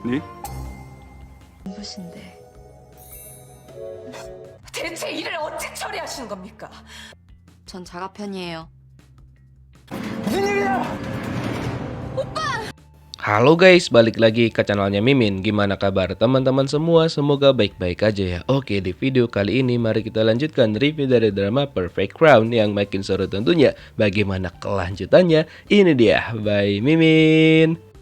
네? 누구신데? 대체 일을 어떻게 처리하시는 겁니까? 전 자가 편이에요. Halo guys, balik lagi ke channelnya Mimin. Gimana kabar teman-teman semua? Semoga baik-baik aja ya. Oke, di video kali ini mari kita lanjutkan review dari drama Perfect Crown yang makin seru tentunya. Bagaimana kelanjutannya? Ini dia, by Mimin.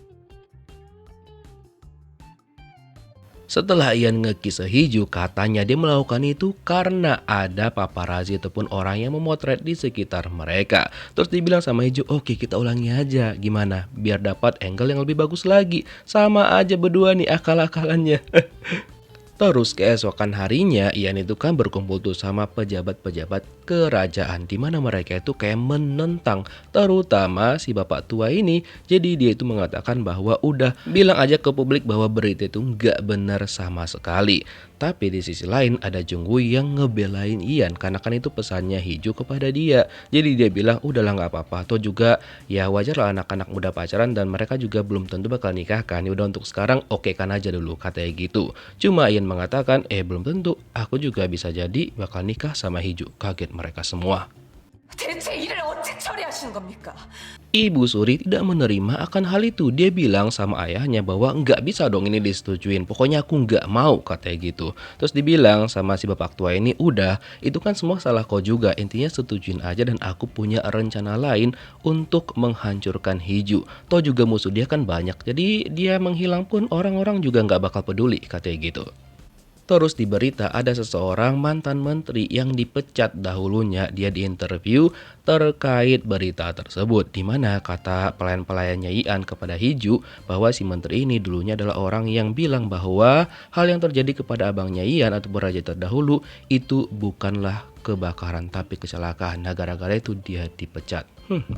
Setelah Ian ngekisah Hiju, katanya dia melakukan itu karena ada paparazi ataupun orang yang memotret di sekitar mereka. Terus dibilang sama Hiju, oke kita ulangi aja. Gimana? Biar dapat angle yang lebih bagus lagi. Sama aja berdua nih akal-akalannya. Terus keesokan harinya Ian itu kan berkumpul tuh sama pejabat-pejabat kerajaan, di mana mereka itu kayak menentang terutama si bapak tua ini. Jadi dia itu mengatakan bahwa udah bilang aja ke publik bahwa berita itu nggak benar sama sekali. Tapi di sisi lain ada Jungwoo yang ngebelain Ian karena kan itu pesannya Hiju kepada dia. Jadi dia bilang udahlah nggak apa-apa. Atau juga ya wajar lah anak-anak muda pacaran dan mereka juga belum tentu bakal nikah kan. Ya udah untuk sekarang oke kan aja dulu katanya gitu. Cuma Ian mengatakan belum tentu. Aku juga bisa jadi bakal nikah sama Hiju. Kaget mereka semua. 대체 일을 어떻게 처리하시는 겁니까? Ibu Suri tidak menerima akan hal itu. Dia bilang sama ayahnya bahwa nggak bisa dong ini disetujuin. Pokoknya aku nggak mau katanya gitu. Terus dibilang sama si bapak tua ini, udah itu kan semua salah kau juga. Intinya setujuin aja dan aku punya rencana lain untuk menghancurkan Hiju. Toh juga musuh dia kan banyak. Jadi dia menghilang pun orang-orang juga nggak bakal peduli katanya gitu. Terus di berita ada seseorang mantan menteri yang dipecat dahulunya. Dia diinterview terkait berita tersebut, di mana kata pelayan-pelayannya Ian kepada Hiju bahwa si menteri ini dulunya adalah orang yang bilang bahwa hal yang terjadi kepada abangnya Ian atau raja terdahulu itu bukanlah kebakaran tapi kecelakaan. Nah gara-gara itu dia dipecat.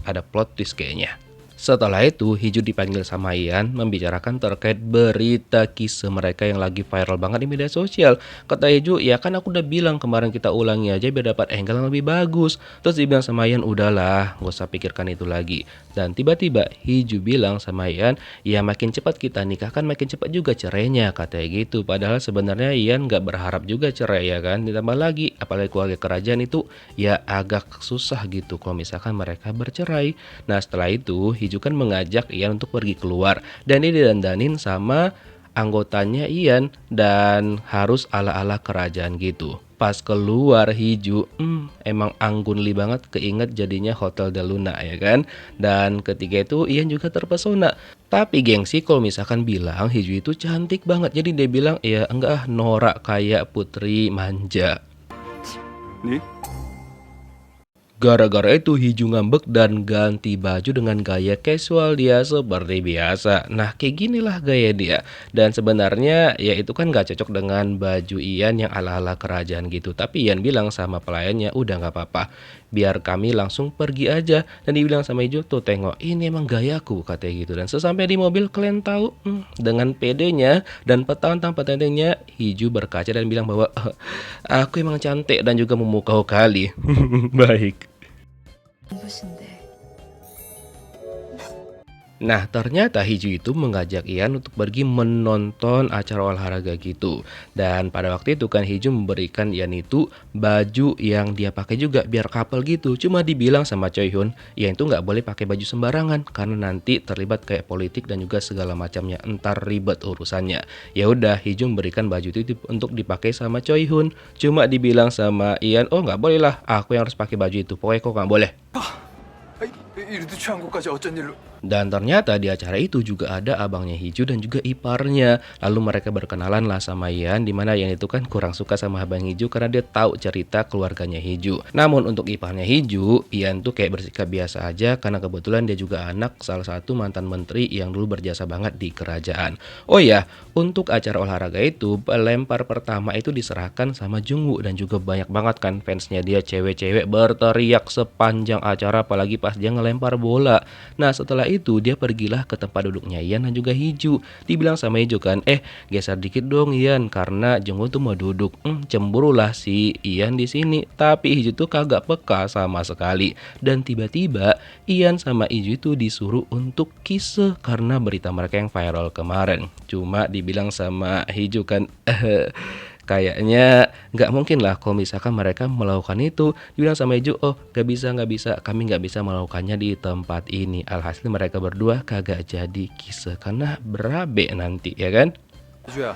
Ada plot twist kayaknya. Setelah itu, Hiju dipanggil sama Ian membicarakan terkait berita kisah mereka yang lagi viral banget di media sosial. Kata Hiju, ya kan aku udah bilang kemarin kita ulangi aja biar dapat angle yang lebih bagus. Terus dibilang sama Ian, udahlah, gak usah pikirkan itu lagi. Dan tiba-tiba Hiju bilang sama Ian, ya makin cepat kita nikah kan makin cepat juga cerainya, katanya gitu. Padahal sebenarnya Ian gak berharap juga cerai ya kan. Ditambah lagi, apalagi keluarga kerajaan itu ya agak susah gitu kalau misalkan mereka bercerai. Nah setelah itu Hiju kan mengajak Ian untuk pergi keluar dan dia didandanin sama anggotanya Ian dan harus ala-ala kerajaan gitu. Pas keluar Hiju emang anggunli banget, keinget jadinya Hotel Del Luna ya kan. Dan ketika itu Ian juga terpesona. Tapi gengsi kalau misalkan bilang Hiju itu cantik banget, jadi dia bilang ya enggak norak kayak putri manja. 네? Gara-gara itu Hiju ngambek dan ganti baju dengan gaya casual dia seperti biasa. Nah kayak ginilah gaya dia. Dan sebenarnya ya itu kan gak cocok dengan baju Ian yang ala-ala kerajaan gitu. Tapi Ian bilang sama pelayannya udah gak apa-apa, biar kami langsung pergi aja. Dan dibilang sama Hiju, tuh tengok ini emang gayaku katanya gitu. Dan sesampai di mobil kalian tahu dengan pedenya dan petantang-petantangnya Hiju berkaca dan bilang bahwa aku emang cantik dan juga memukau kali. Baik. 누구신데? Nah ternyata Hiju itu mengajak Ian untuk pergi menonton acara olahraga gitu. Dan pada waktu itu kan Hiju memberikan Ian itu baju yang dia pakai juga biar couple gitu. Cuma dibilang sama Choi Hyun, Ian itu nggak boleh pakai baju sembarangan karena nanti terlibat kayak politik dan juga segala macamnya, entar ribet urusannya. Ya udah Hiju memberikan baju itu untuk dipakai sama Choi Hyun. Cuma dibilang sama Ian, oh nggak boleh lah, aku yang harus pakai baju itu. Pokoknya kok nggak boleh. 이리도 취한 것까지 어쩐 일로? Dan ternyata di acara itu juga ada abangnya Hiju dan juga iparnya. Lalu mereka berkenalan lah sama Ian, dimana Ian itu kan kurang suka sama abang Hiju karena dia tahu cerita keluarganya Hiju. Namun untuk iparnya Hiju, Ian tuh kayak bersikap biasa aja karena kebetulan dia juga anak salah satu mantan menteri yang dulu berjasa banget di kerajaan. Oh ya, untuk acara olahraga itu pelempar pertama itu diserahkan sama Jungwoo dan juga banyak banget kan fansnya dia, cewek-cewek berteriak sepanjang acara apalagi pas dia ngelempar bola. Nah setelah itu dia pergilah ke tempat duduknya Ian dan juga Hiju. Dibilang sama Hiju kan, geser dikit dong Ian karena Jungwoo tuh mau duduk. Cemburulah si Ian di sini. Tapi Hiju tuh kagak peka sama sekali. Dan tiba-tiba Ian sama Hiju itu disuruh untuk kisse karena berita mereka yang viral kemarin. Cuma dibilang sama Hiju kan, kayaknya nggak mungkin lah kalau misalkan mereka melakukan itu. Dibilang sama Hiju, oh nggak bisa, kami nggak bisa melakukannya di tempat ini. Alhasil mereka berdua kagak jadi kisah karena berabe nanti ya kan. 희주야,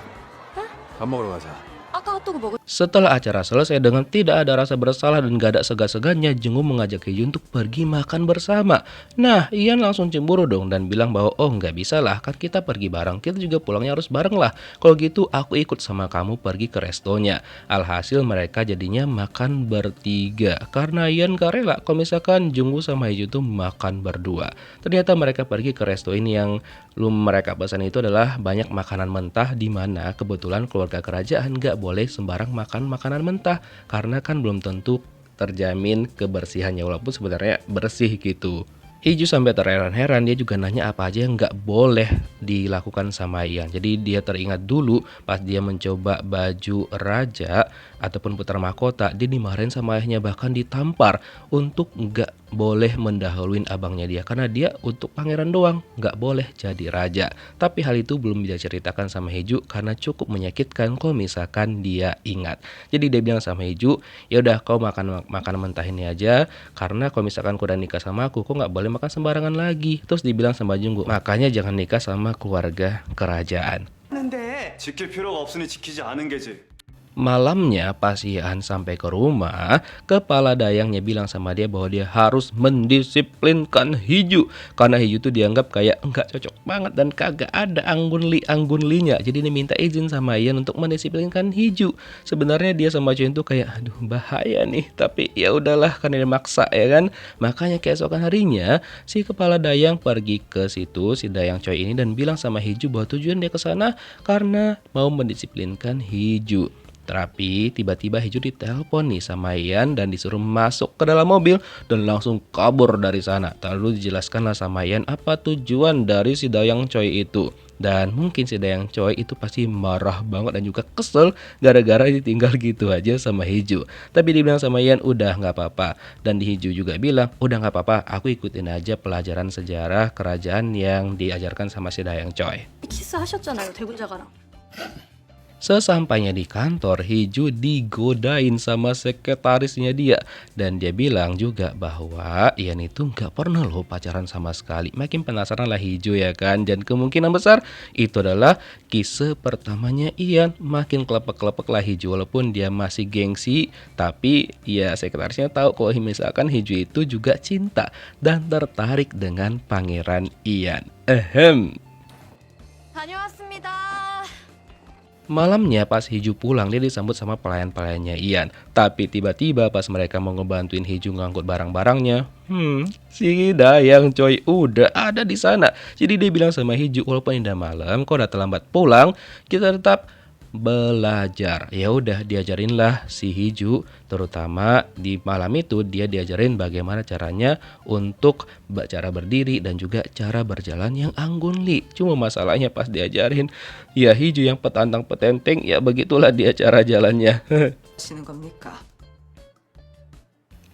밥 먹으러 가자. 아까 핫도그 먹었... Setelah acara selesai dengan tidak ada rasa bersalah dan gak ada segan-segannya, Jungwoo mengajak Hiju untuk pergi makan bersama. Nah, Ian langsung cemburu dong dan bilang bahwa oh nggak bisa lah, kan kita pergi bareng, kita juga pulangnya harus bareng lah. Kalau gitu aku ikut sama kamu pergi ke restonya. Alhasil mereka jadinya makan bertiga karena Ian gak rela kalau misalkan Jungwoo sama Hiju tuh makan berdua. Ternyata mereka pergi ke resto ini yang mereka pesan itu adalah banyak makanan mentah, di mana kebetulan keluarga kerajaan gak boleh sembarang makan makanan mentah karena kan belum tentu terjamin kebersihannya walaupun sebenarnya bersih gitu. Hiju sampai terheran-heran, dia juga nanya apa aja yang nggak boleh dilakukan sama Ian. Jadi dia teringat dulu pas dia mencoba baju raja ataupun putra mahkota, dia dimarahin sama ayahnya, bahkan ditampar untuk nggak boleh mendahuluin abangnya dia karena dia untuk pangeran doang, nggak boleh jadi raja. Tapi hal itu belum bisa ceritakan sama Hiju karena cukup menyakitkan kalau misalkan dia ingat. Jadi dia bilang sama Hiju, ya udah kau makan mentah ini aja karena kalau misalkan kau udah nikah sama aku, kau nggak boleh makan sembarangan lagi. Terus dibilang sama Jungwoo, makanya jangan nikah sama keluarga kerajaan. 근데 지킬 필요가 없으니 지키지 않은 게지. Malamnya pas Ian sampai ke rumah, kepala dayangnya bilang sama dia bahwa dia harus mendisiplinkan Hiju karena Hiju tuh dianggap kayak nggak cocok banget dan kagak ada anggun-linya. Jadi dia minta izin sama Ian untuk mendisiplinkan Hiju. Sebenarnya dia sama Choi itu kayak aduh bahaya nih, tapi ya udahlah karena dia maksa ya kan. Makanya keesokan harinya si kepala dayang pergi ke situ si dayang Choi ini dan bilang sama Hiju bahwa tujuan dia ke sana karena mau mendisiplinkan Hiju. Tapi tiba-tiba Hiju ditelepon nih sama Ian dan disuruh masuk ke dalam mobil dan langsung kabur dari sana. Lalu dijelaskanlah sama Ian apa tujuan dari si dayang Choi itu. Dan mungkin si dayang Choi itu pasti marah banget dan juga kesel gara-gara ditinggal gitu aja sama Hiju. Tapi dibilang sama Ian udah nggak apa-apa. Dan di Hiju juga bilang udah nggak apa-apa, aku ikutin aja pelajaran sejarah kerajaan yang diajarkan sama si dayang Choi. 키스하셨잖아요, 대군자가랑. Sesampainya di kantor, Hiju digodain sama sekretarisnya dia. Dan dia bilang juga bahwa Ian itu nggak pernah loh pacaran sama sekali. Makin penasaran lah Hiju ya kan. Dan kemungkinan besar itu adalah kisah pertamanya Ian. Makin kelepek-kelepek lah Hiju walaupun dia masih gengsi. Tapi ya sekretarisnya tahu kalau misalkan Hiju itu juga cinta dan tertarik dengan pangeran Ian. 다녀왔습니다. Malamnya pas Hiju pulang, dia disambut sama pelayan-pelayannya Ian. Tapi tiba-tiba pas mereka mau ngebantuin Hiju ngangkut barang-barangnya, si dayang Choi udah ada di sana. Jadi dia bilang sama Hiju, walaupun udah malam, kau udah terlambat pulang, kita tetap belajar. Ya udah diajarinlah si Hiju, terutama di malam itu dia diajarin bagaimana caranya untuk cara berdiri dan juga cara berjalan yang anggun li. Cuma masalahnya pas diajarin, ya Hiju yang petantang petenteng, ya begitulah dia cara jalannya. 하시는 겁니까?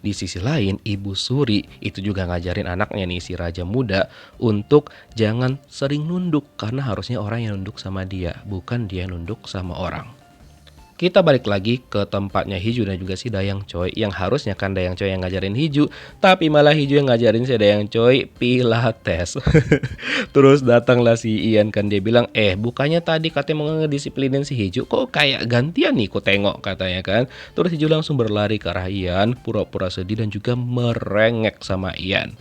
Di sisi lain, Ibu Suri itu juga ngajarin anaknya nih si raja muda untuk jangan sering nunduk karena harusnya orang yang nunduk sama dia, bukan dia nunduk sama orang. Kita balik lagi ke tempatnya Hiju dan juga si dayang Choi yang harusnya kan dayang Choi yang ngajarin Hiju, tapi malah Hiju yang ngajarin si dayang Choi pilates. Terus datanglah si Ian kan, dia bilang bukannya tadi katanya mau ngedisiplinin si Hiju, kok kayak gantian nih ku tengok katanya kan. Terus Hiju langsung berlari ke arah Ian, pura-pura sedih dan juga merengek sama Ian.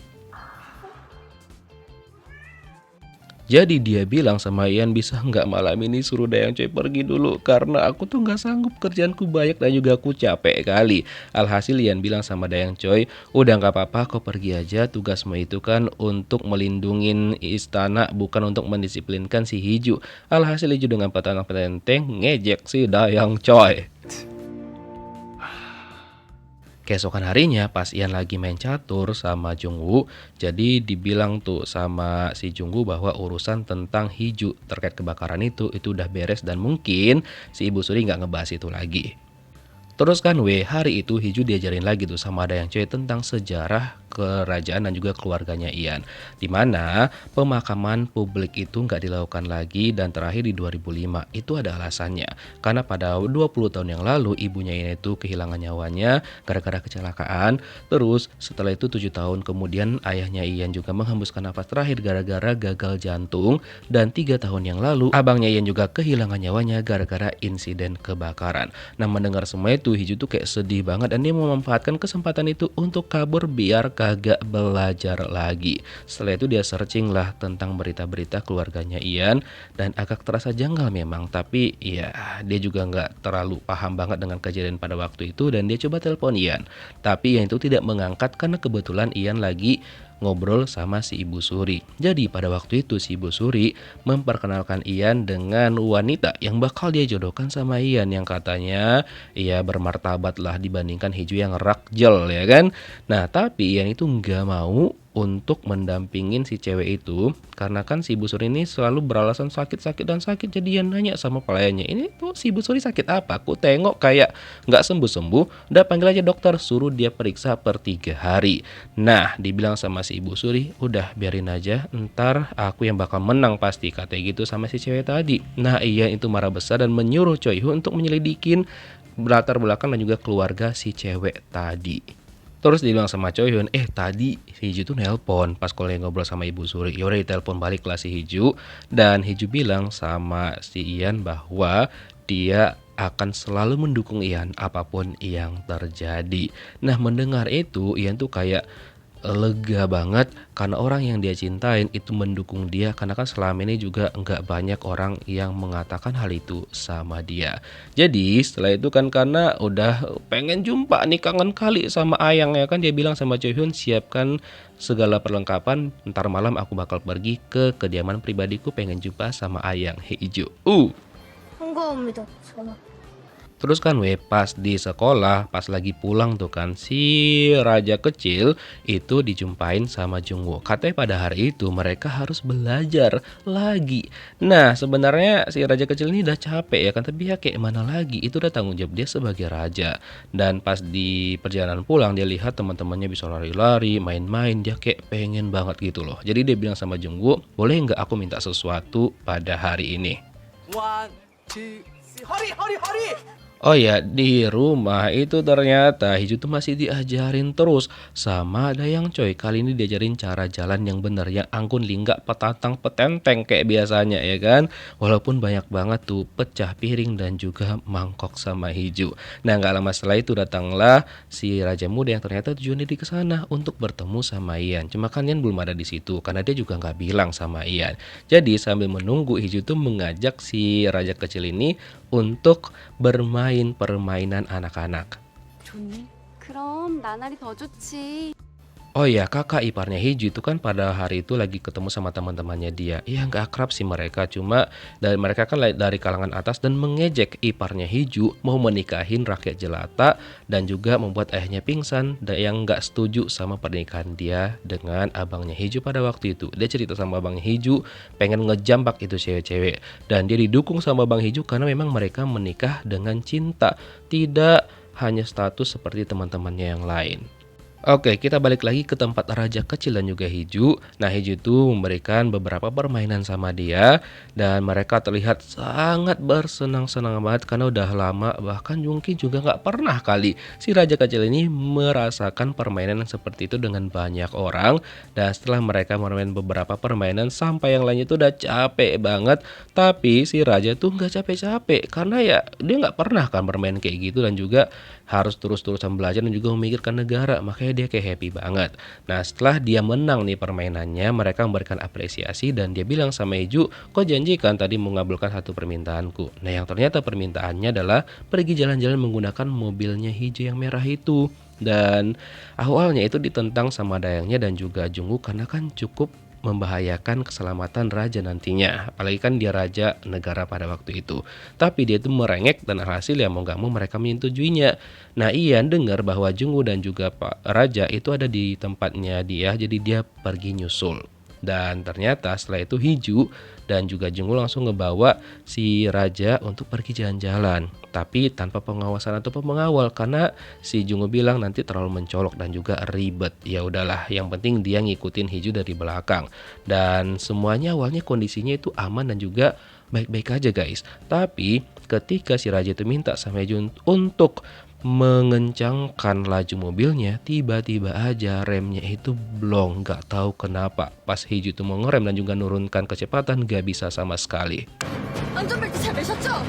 Jadi dia bilang sama Ian, bisa nggak malam ini suruh dayang Choi pergi dulu karena aku tuh nggak sanggup, kerjaanku banyak dan juga aku capek kali. Alhasil Ian bilang sama dayang Choi, udah nggak apa-apa kau pergi aja, tugasmu itu kan untuk melindungin istana bukan untuk mendisiplinkan si Hiju. Alhasil Hiju dengan petantang petenteng ngejek si dayang Choi. Keesokan harinya pas Ian lagi main catur sama Jungwoo, jadi dibilang tuh sama si Jungwoo bahwa urusan tentang Hiju terkait kebakaran itu udah beres dan mungkin si Ibu Suri nggak ngebahas itu lagi. Terus kan hari itu Hiju diajarin lagi tuh sama ada yang cewek tentang sejarah kerajaan dan juga keluarganya Ian. Dimana pemakaman publik itu nggak dilakukan lagi dan terakhir di 2005. Itu ada alasannya. Karena pada 20 tahun yang lalu ibunya Ian itu kehilangan nyawanya gara-gara kecelakaan. Terus setelah itu 7 tahun kemudian ayahnya Ian juga menghembuskan nafas terakhir gara-gara gagal jantung. Dan 3 tahun yang lalu abangnya Ian juga kehilangan nyawanya gara-gara insiden kebakaran. Nah mendengar semua itu Hiju tuh kayak sedih banget dan dia memanfaatkan kesempatan itu untuk kabur biar kagak belajar lagi. Setelah itu dia searching lah tentang berita-berita keluarganya Ian dan agak terasa janggal memang, tapi ya dia juga nggak terlalu paham banget dengan kejadian pada waktu itu dan dia coba telepon Ian. Tapi Ian itu tidak mengangkat karena kebetulan Ian lagi ngobrol sama si Ibu Suri. Jadi pada waktu itu si Ibu Suri memperkenalkan Ian dengan wanita yang bakal dia jodohkan sama Ian yang katanya ya bermartabat lah dibandingkan Hiju yang rakjel ya kan. Nah tapi Ian itu nggak mau untuk mendampingin si cewek itu karena kan si Ibu Suri ini selalu beralasan sakit jadi Ian nanya sama pelayannya, ini tuh si Ibu Suri sakit apa? Aku tengok kayak nggak sembuh-sembuh, udah panggil aja dokter, suruh dia periksa per 3 hari. Nah dibilang sama si Ibu Suri, udah biarin aja, ntar aku yang bakal menang pasti, katanya gitu sama si cewek tadi. Nah Ian itu marah besar dan menyuruh Choi Hoo untuk menyelidikin latar belakang dan juga keluarga si cewek tadi. Terus dibilang sama Choi Hyun, tadi si Hiju tuh nelpon pas kalau ngobrol sama Ibu Suri. Yaudah ditelepon balik lah si Hiju. Dan Hiju bilang sama si Ian bahwa dia akan selalu mendukung Ian apapun yang terjadi. Nah mendengar itu Ian tuh kayak lega banget karena orang yang dia cintain itu mendukung dia, karena kan selama ini juga nggak banyak orang yang mengatakan hal itu sama dia. Jadi setelah itu kan karena udah pengen jumpa nih, kangen kali sama Ayang ya kan, dia bilang sama Choi Hyun, siapkan segala perlengkapan, ntar malam aku bakal pergi ke kediaman pribadiku pengen jumpa sama Ayang Hiju. 반가웁니다. Terus kan pas di sekolah, pas lagi pulang tuh kan, si raja kecil itu dijumpain sama Jungwoo. Katanya pada hari itu mereka harus belajar lagi. Nah sebenarnya si raja kecil ini udah capek ya kan, tapi ya kayak mana lagi, itu udah tanggung jawab dia sebagai raja. Dan pas di perjalanan pulang dia lihat teman-temannya bisa lari-lari, main-main, dia kayak pengen banget gitu loh. Jadi dia bilang sama Jungwoo, boleh nggak aku minta sesuatu pada hari ini? 1, 2, 3 허리 Oh ya, di rumah itu ternyata Hiju tuh masih diajarin terus sama Dayang Choi. Kali ini diajarin cara jalan yang benar, yang angkun linggak petatang petenteng kayak biasanya ya kan. Walaupun banyak banget tuh pecah piring dan juga mangkok sama Hiju. Nah nggak lama setelah itu datanglah si Raja Muda yang ternyata tujuannya di kesana untuk bertemu sama Ian. Cuma kan Ian belum ada di situ karena dia juga nggak bilang sama Ian. Jadi sambil menunggu, Hiju tuh mengajak si Raja kecil ini untuk bermain permainan anak-anak. 좋네. 그럼 나날이 더 좋지. Oh ya, kakak iparnya Hiju itu kan pada hari itu lagi ketemu sama teman-temannya dia. Ya nggak akrab sih mereka, cuma dari mereka kan dari kalangan atas dan mengejek iparnya Hiju mau menikahin rakyat jelata dan juga membuat ayahnya pingsan dan yang nggak setuju sama pernikahan dia dengan abangnya Hiju pada waktu itu. Dia cerita sama abangnya Hiju pengen ngejambak itu cewek-cewek dan dia didukung sama Bang Hiju karena memang mereka menikah dengan cinta, tidak hanya status seperti teman-temannya yang lain. Oke, kita balik lagi ke tempat raja kecil dan juga Hiju. Nah, Hiju itu memberikan beberapa permainan sama dia dan mereka terlihat sangat bersenang-senang banget karena udah lama, bahkan mungkin juga nggak pernah kali si raja kecil ini merasakan permainan yang seperti itu dengan banyak orang. Dan setelah mereka bermain beberapa permainan sampai yang lainnya itu udah capek banget, tapi si raja tuh nggak capek-capek karena ya dia nggak pernah kan bermain kayak gitu dan juga harus terus-terusan belajar dan juga memikirkan negara, makanya dia kayak happy banget. Nah setelah dia menang nih permainannya, mereka memberikan apresiasi dan dia bilang sama Hiju, kok janji kan tadi mengabulkan satu permintaanku. Nah yang ternyata permintaannya adalah pergi jalan-jalan menggunakan mobilnya Hiju yang merah itu. Dan awalnya itu ditentang sama Dayangnya dan juga Jungwoo karena kan cukup membahayakan keselamatan raja nantinya. Apalagi kan dia raja negara pada waktu itu. Tapi dia itu merengek dan alhasil ya mau gak mau mereka menyetujuinya. Nah Ian dengar bahwa Jungwoo dan juga Pak Raja itu ada di tempatnya dia, jadi dia pergi nyusul. Dan ternyata setelah itu Hiju dan juga Jungwoo langsung ngebawa si Raja untuk pergi jalan-jalan. Tapi tanpa pengawasan atau pengawal karena si Jungwoo bilang nanti terlalu mencolok dan juga ribet. Ya udahlah, yang penting dia ngikutin Hiju dari belakang. Dan semuanya awalnya kondisinya itu aman dan juga baik-baik aja guys. Tapi ketika si Raja itu minta sama Hiju untuk mengencangkan laju mobilnya, tiba-tiba aja remnya itu blong, gak tahu kenapa. Pas Hiju itu mau ngerem dan juga nurunkan kecepatan, gak bisa sama sekali. 안전벨트 잘 매셨죠?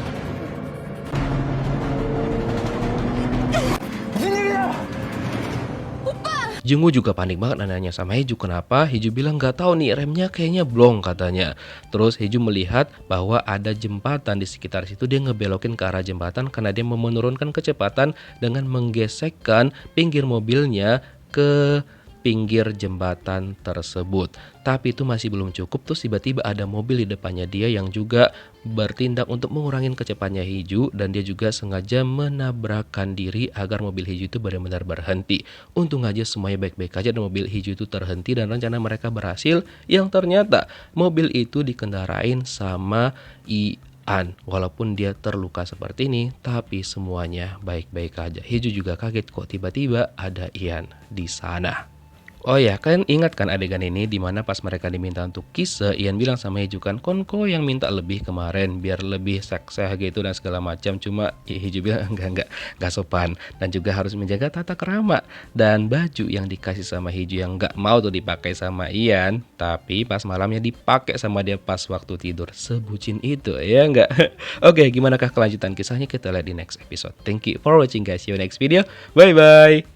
Jungwoo juga panik banget nanya sama Hiju kenapa. Hiju bilang gak tahu nih remnya kayaknya blong katanya. Terus Hiju melihat bahwa ada jembatan di sekitar situ, dia ngebelokin ke arah jembatan karena dia mau menurunkan kecepatan dengan menggesekkan pinggir mobilnya ke pinggir jembatan tersebut. Tapi itu masih belum cukup, terus tiba-tiba ada mobil di depannya dia yang juga bertindak untuk mengurangi kecepatannya Hiju dan dia juga sengaja menabrakkan diri agar mobil Hiju itu benar-benar berhenti. Untung aja semuanya baik-baik aja dan mobil Hiju itu terhenti dan rencana mereka berhasil, yang ternyata mobil itu dikendarain sama Ian. Walaupun dia terluka seperti ini, tapi semuanya baik-baik aja. Hiju juga kaget kok tiba-tiba ada Ian di sana. Oh ya, kalian ingat kan adegan ini dimana pas mereka diminta untuk kisah, Ian bilang sama Hiju kan, Konko yang minta lebih kemarin biar lebih sekseh gitu dan segala macam. Cuma Hiju bilang enggak sopan dan juga harus menjaga tata krama. Dan baju yang dikasih sama Hiju yang enggak mau tuh dipakai sama Ian, tapi pas malamnya dipakai sama dia pas waktu tidur. Sebucin itu ya enggak? Oke, gimana kah kelanjutan kisahnya, kita lihat di next episode. Thank you for watching guys, see you next video, bye bye.